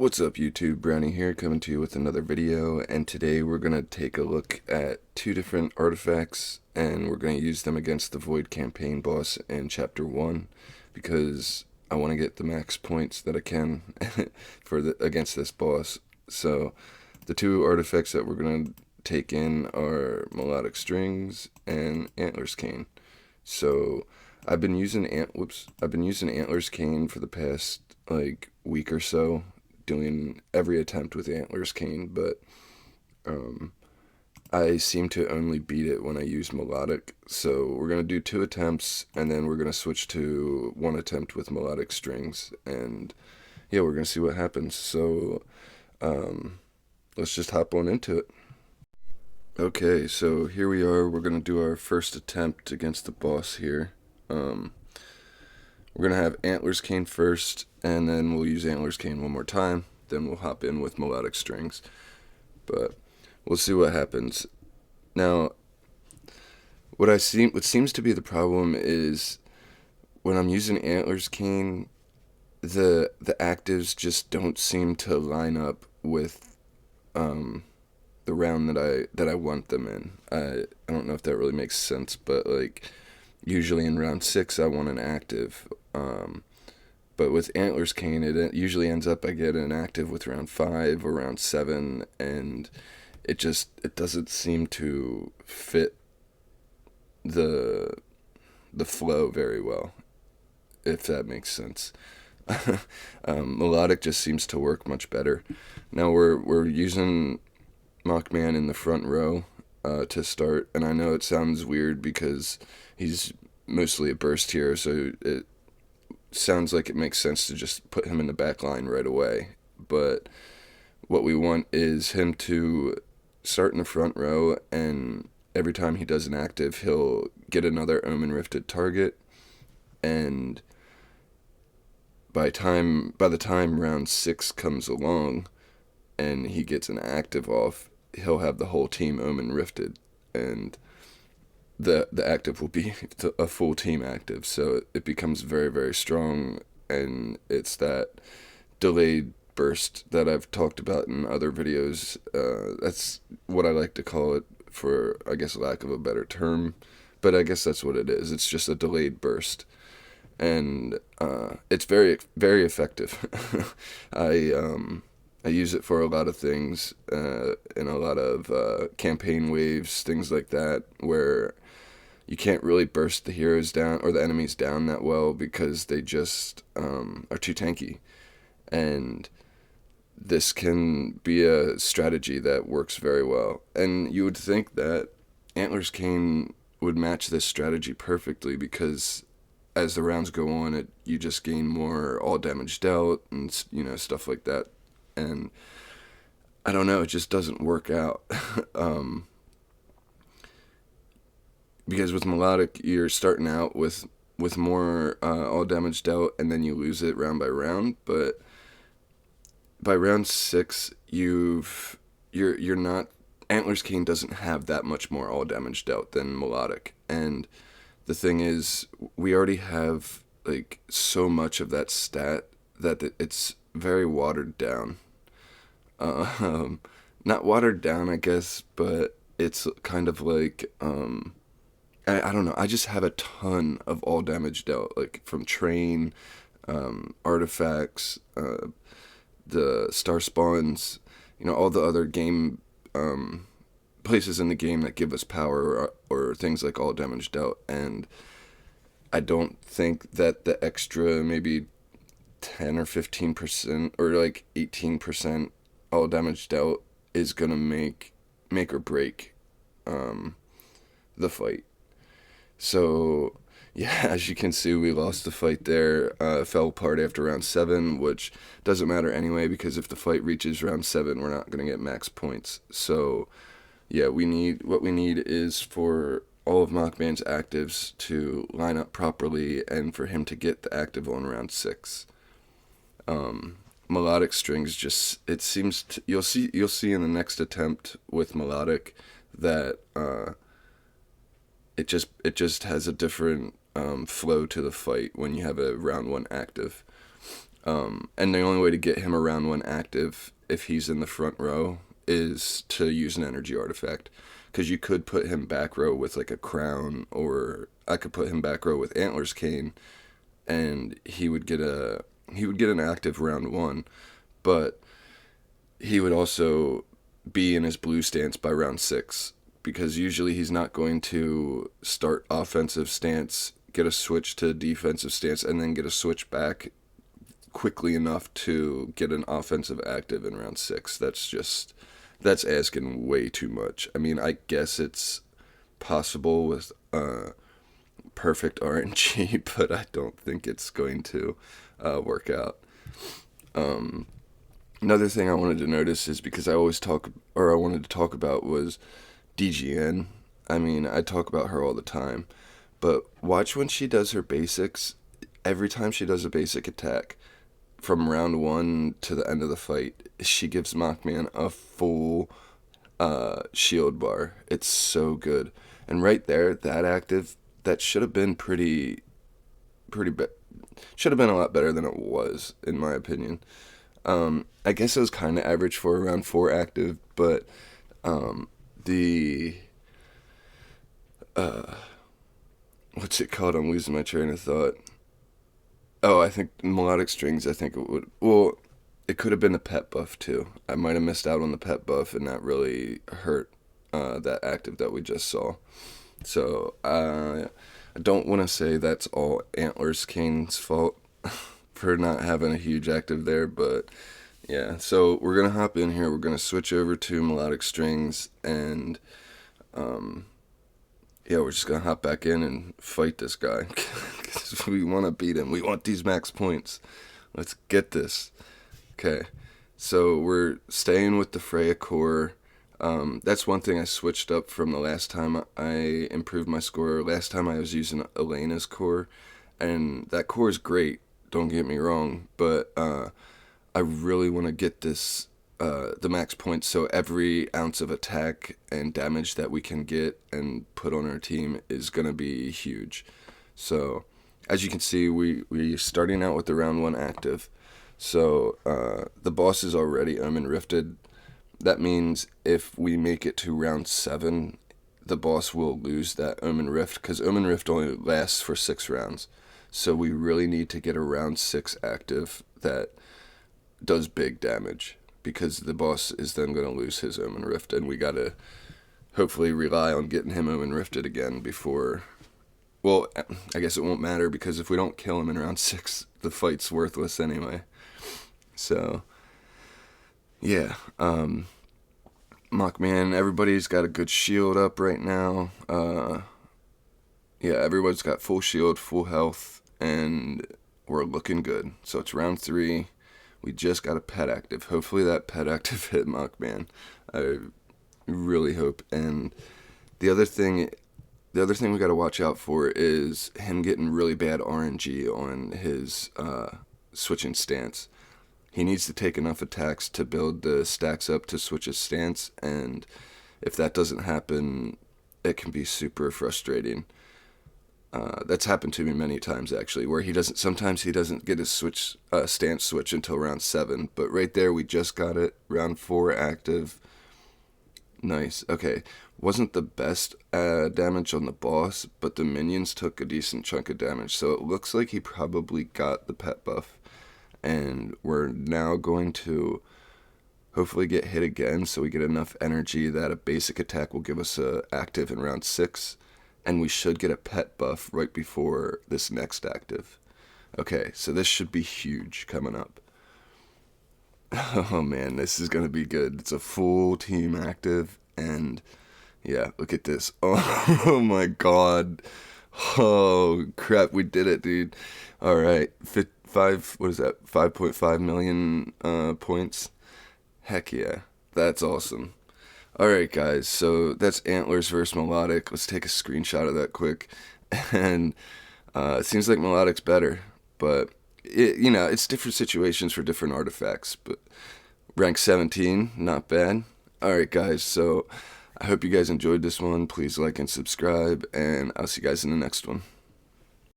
What's up YouTube, Brownie here, coming to you with another video, and today we're going to take a look at two different artifacts, and we're going to use them against the Void campaign boss in Chapter 1, because I want to get the max points that I can against this boss. So, the two artifacts that we're going to take in are Melodic Strings and Antlers Cane. So, I've been using Antlers Cane for the past, week or so, doing every attempt with Antlers Cane, but I seem to only beat it when I use Melodic. So we're going to do 2 attempts, and then we're going to switch to 1 attempt with Melodic Strings, and yeah, we're going to see what happens. So let's just hop on into it. Okay, so here we are. We're going to do our first attempt against the boss here. We're going to have Antlers Cane first, and then we'll use Antlers Cane one more time. Then we'll hop in with Melodic Strings. But we'll see what happens. Now, what seems to be the problem is when I'm using Antlers Cane, the actives just don't seem to line up with the round that I want them in. I don't know if that really makes sense, but usually in round 6 I want an active. But with Antlers Cane, it usually ends up I get an active with round 5 or round 7, and it doesn't seem to fit the flow very well, if that makes sense. Melodic just seems to work much better. Now we're using Mockman in the front row to start, and I know it sounds weird because he's mostly a burst hero, so it sounds like it makes sense to just put him in the back line right away. But what we want is him to start in the front row, and every time he does an active, he'll get another Omen Rifted target, and by the time round 6 comes along and he gets an active off, he'll have the whole team Omen Rifted, and the active will be a full team active, so it becomes very, very strong, and it's that delayed burst that I've talked about in other videos. That's what I like to call it, for I guess lack of a better term, but I guess that's what it is. It's just a delayed burst, and it's very, very effective. I use it for a lot of things, in a lot of campaign waves, things like that, where you can't really burst the heroes down or the enemies down that well because they just are too tanky. And this can be a strategy that works very well. And you would think that Antlers Cane would match this strategy perfectly, because as the rounds go on, you just gain more all damage dealt and stuff like that. And I don't know, it just doesn't work out. Because with Melodic, you're starting out with more all damage dealt, and then you lose it round by round. But by round 6, you're not. Antlers Cane doesn't have that much more all damage dealt than Melodic, and the thing is, we already have so much of that stat that it's very watered down. Not watered down, I guess, but it's kind of I don't know. I just have a ton of all damage dealt, from train, artifacts, the star spawns, all the other game places in the game that give us power, or things like all damage dealt. And I don't think that the extra maybe 10 or 15% or 18% all damage dealt is gonna make or break the fight. So yeah, as you can see, we lost the fight there. Fell apart after round 7, which doesn't matter anyway, because if the fight reaches round 7, we're not gonna get max points. So yeah, what we need is for all of Mockman's actives to line up properly, and for him to get the active on round 6. Melodic Strings just, it seems to, you'll see in the next attempt with Melodic that it just has a different flow to the fight when you have a round 1 active. And the only way to get him around one active, if he's in the front row, is to use an energy artifact. Because you could put him back row with like a crown, or I could put him back row with antlers cane, and he would get an active round one, but he would also be in his blue stance by round six, because usually he's not going to start offensive stance, get a switch to defensive stance, and then get a switch back quickly enough to get an offensive active in round six. That's asking way too much. I mean, I guess it's possible with perfect RNG, but I don't think it's going to work out. Another thing I wanted to notice is, because I wanted to talk about, was DGN. I mean, I talk about her all the time, but watch when she does her basics. Every time she does a basic attack, from round one to the end of the fight, she gives Mockman a full shield bar. It's so good. And right there, that active, that should have been should have been a lot better than it was, in my opinion. I guess it was kind of average for around 4 active, but the what's it called? I'm losing my train of thought. Oh, I think melodic strings. I think it would. Well, it could have been the pet buff too. I might have missed out on the pet buff, and that really hurt that active that we just saw. So I don't want to say that's all Antlers Kane's fault for not having a huge active there, but yeah. So we're gonna hop in here. We're gonna switch over to melodic strings, and yeah, we're just gonna hop back in and fight this guy, because we want to beat him. We want these max points. Let's get this. Okay, so we're staying with the Freya core. That's one thing I switched up from the last time I improved my score. Last time I was using Elena's core, and that core is great, don't get me wrong, but I really want to get this the max points, so every ounce of attack and damage that we can get and put on our team is going to be huge. So as you can see, we're starting out with the round 1 active. So the boss is already Omen Rifted. That means if we make it to round 7, the boss will lose that Omen Rift, because Omen Rift only lasts for 6 rounds. So we really need to get a round 6 active that does big damage, because the boss is then going to lose his Omen Rift, and we got to hopefully rely on getting him Omen Rifted again before... Well, I guess it won't matter, because if we don't kill him in round 6, the fight's worthless anyway. So, yeah. Mockman, everybody's got a good shield up right now. Yeah, everybody's got full shield, full health, and we're looking good. So it's round 3. We just got a pet active. Hopefully that pet active hit Mockman. I really hope. And the other thing we got to watch out for is him getting really bad RNG on his switching stance. He needs to take enough attacks to build the stacks up to switch his stance, and if that doesn't happen, it can be super frustrating. That's happened to me many times, actually, where sometimes he doesn't get his stance switch until round 7, but right there we just got it. Round 4 active. Nice. Okay, wasn't the best damage on the boss, but the minions took a decent chunk of damage, so it looks like he probably got the pet buff. And we're now going to hopefully get hit again, so we get enough energy that a basic attack will give us a active in round 6, and we should get a pet buff right before this next active. Okay, so this should be huge coming up. Oh man, this is going to be good. It's a full team active, and yeah, look at this. Oh my god. Oh crap, we did it, dude. Alright, 5.5 million points. Heck yeah, that's awesome. Alright guys, so that's Antlers versus Melodic. Let's take a screenshot of that quick. And it seems like Melodic's better, but it's different situations for different artifacts. But rank 17, not bad. Alright guys, so I hope you guys enjoyed this one. Please like and subscribe, and I'll see you guys in the next one.